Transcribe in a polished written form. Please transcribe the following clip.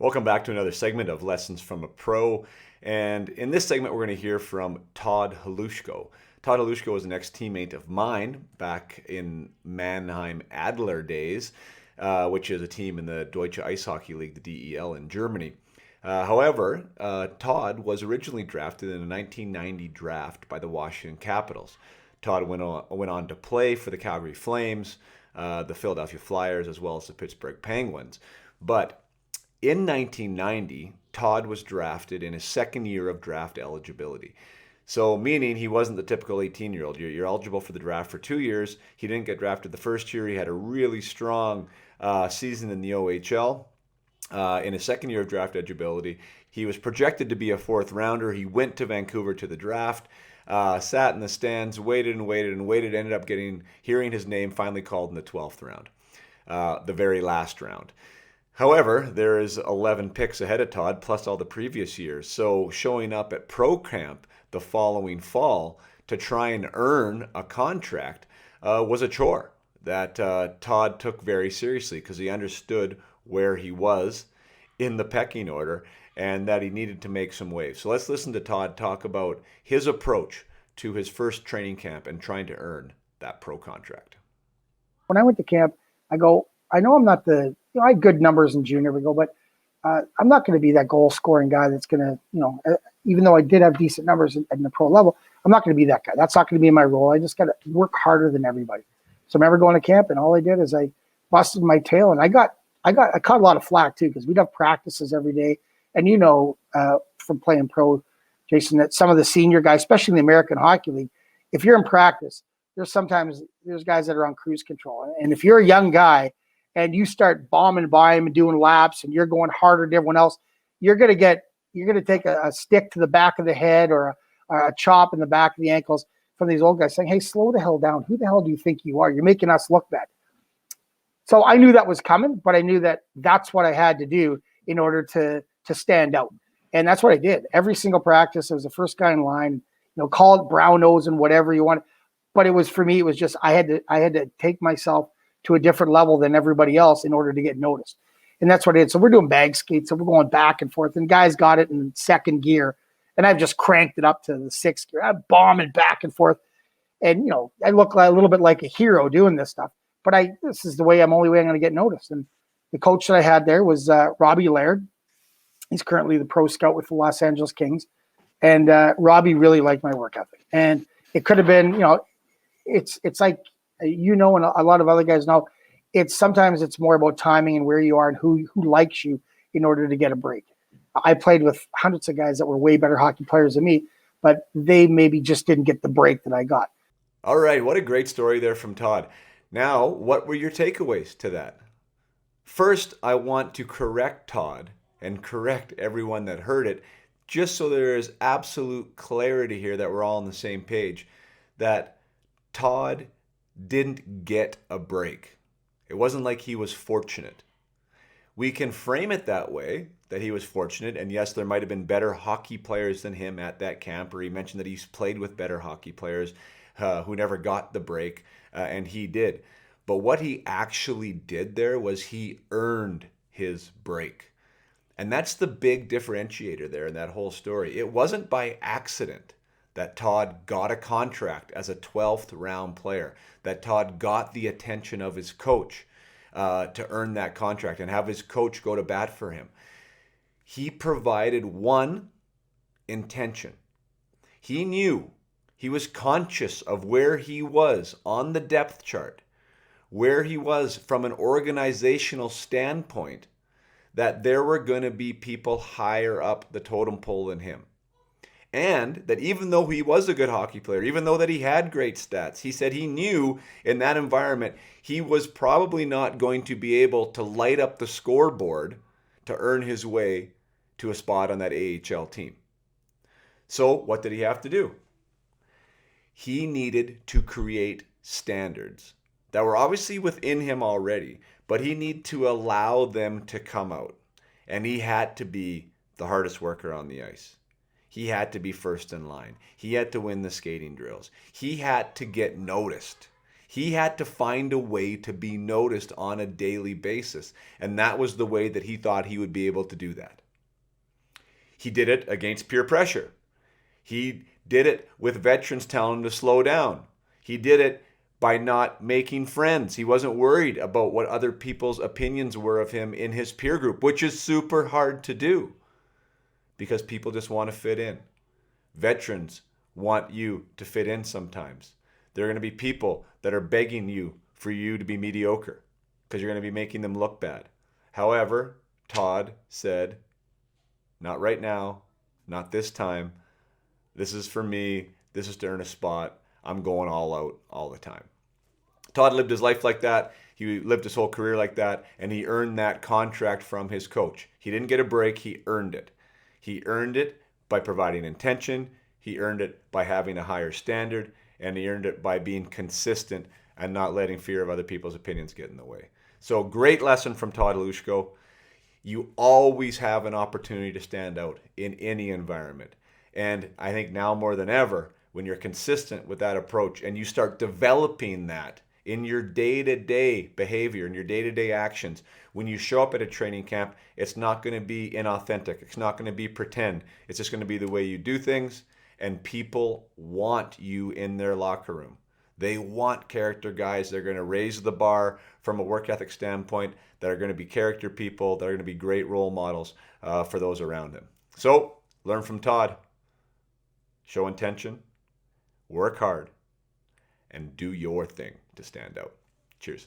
Welcome back to another segment of Lessons from a Pro. And in this segment, we're going to hear from Todd Halushko. Todd Halushko was an ex-teammate of mine back in Mannheim Adler days, which is a team in the Deutsche Eishockey League, the DEL in Germany. However, Todd was originally drafted in a 1990 draft by the Washington Capitals. Todd went on to play for the Calgary Flames, the Philadelphia Flyers, as well as the Pittsburgh Penguins. But in 1990, Todd was drafted in his second year of draft eligibility. So, meaning he wasn't the typical 18-year-old. You're eligible for the draft for 2 years. He didn't get drafted the first year. He had a really strong season in the OHL. In his second year of draft eligibility, he was projected to be a fourth rounder. He went to Vancouver to the draft, sat in the stands, waited and waited and waited, ended up hearing his name finally called in the 12th round, the very last round. However, there is 11 picks ahead of Todd, plus all the previous years. So showing up at pro camp the following fall to try and earn a contract was a chore that Todd took very seriously because he understood where he was in the pecking order and that he needed to make some waves. So let's listen to Todd talk about his approach to his first training camp and trying to earn that pro contract. When I went to camp, I know I'm not I had good numbers in junior, but I'm not going to be that goal scoring guy that's going to, even though I did have decent numbers at the pro level, I'm not going to be that guy. That's not going to be my role. I just got to work harder than everybody. So I remember going to camp and all I did is I busted my tail and I caught a lot of flack too, because we'd have practices every day. And from playing pro, Jason, that some of the senior guys, especially in the American Hockey League, if you're in practice, there's guys that are on cruise control. And if you're a young guy and you start bombing by them and doing laps and you're going harder than everyone else, you're going to take a stick to the back of the head or a chop in the back of the ankles from these old guys saying, hey, slow the hell down. Who the hell do you think you are? You're making us look bad. So I knew that was coming, but I knew that that's what I had to do in order to stand out. And that's what I did. Every single practice, I was the first guy in line, call it brown nose and whatever you want. But it was, for me, it was just, I had to take myself to a different level than everybody else in order to get noticed. And that's what it is. So we're doing bag skates. So we're going back and forth. And guys got it in second gear. And I've just cranked it up to the sixth gear. I'm bombing back and forth. And, I look like a little bit like a hero doing this stuff. But this is the only way I'm going to get noticed. And the coach that I had there was Robbie Laird. He's currently the pro scout with the Los Angeles Kings. And Robbie really liked my work ethic. And it could have been, it's like, and a lot of other guys know, sometimes it's more about timing and where you are and who likes you in order to get a break. I played with hundreds of guys that were way better hockey players than me, but they maybe just didn't get the break that I got. All right, what a great story there from Todd. Now, what were your takeaways to that? First, I want to correct Todd and correct everyone that heard it, just so there is absolute clarity here that we're all on the same page, that Todd didn't get a break. It wasn't like he was fortunate. We can frame it that way, that he was fortunate, and yes, there might have been better hockey players than him at that camp, or he mentioned that he's played with better hockey players who never got the break, and he did. But what he actually did there was he earned his break. And that's the big differentiator there in that whole story. It wasn't by accident that Todd got a contract as a 12th round player, that Todd got the attention of his coach to earn that contract and have his coach go to bat for him. He provided one intention. He knew, he was conscious of where he was on the depth chart, where he was from an organizational standpoint, that there were going to be people higher up the totem pole than him. And that even though he was a good hockey player, even though that he had great stats, he said he knew in that environment he was probably not going to be able to light up the scoreboard to earn his way to a spot on that AHL team. So what did he have to do? He needed to create standards that were obviously within him already, but he needed to allow them to come out. And he had to be the hardest worker on the ice. He had to be first in line. He had to win the skating drills. He had to get noticed. He had to find a way to be noticed on a daily basis. And that was the way that he thought he would be able to do that. He did it against peer pressure. He did it with veterans telling him to slow down. He did it by not making friends. He wasn't worried about what other people's opinions were of him in his peer group, which is super hard to do because people just want to fit in. Veterans want you to fit in sometimes. There are going to be people that are begging you for you to be mediocre because you're going to be making them look bad. However, Todd said, not right now, not this time. This is for me. This is to earn a spot. I'm going all out all the time. Todd lived his life like that. He lived his whole career like that, and he earned that contract from his coach. He didn't get a break. He earned it. He earned it by providing intention. He earned it by having a higher standard, and he earned it by being consistent and not letting fear of other people's opinions get in the way. So great lesson from Todd Lushko. You always have an opportunity to stand out in any environment. And I think now more than ever, when you're consistent with that approach and you start developing that in your day-to-day behavior, in your day-to-day actions, when you show up at a training camp, it's not going to be inauthentic. It's not going to be pretend. It's just going to be the way you do things. And people want you in their locker room. They want character guys. They're going to raise the bar from a work ethic standpoint, that are going to be character people, that are going to be great role models for those around them. So learn from Todd. Show intention, work hard, and do your thing to stand out. Cheers.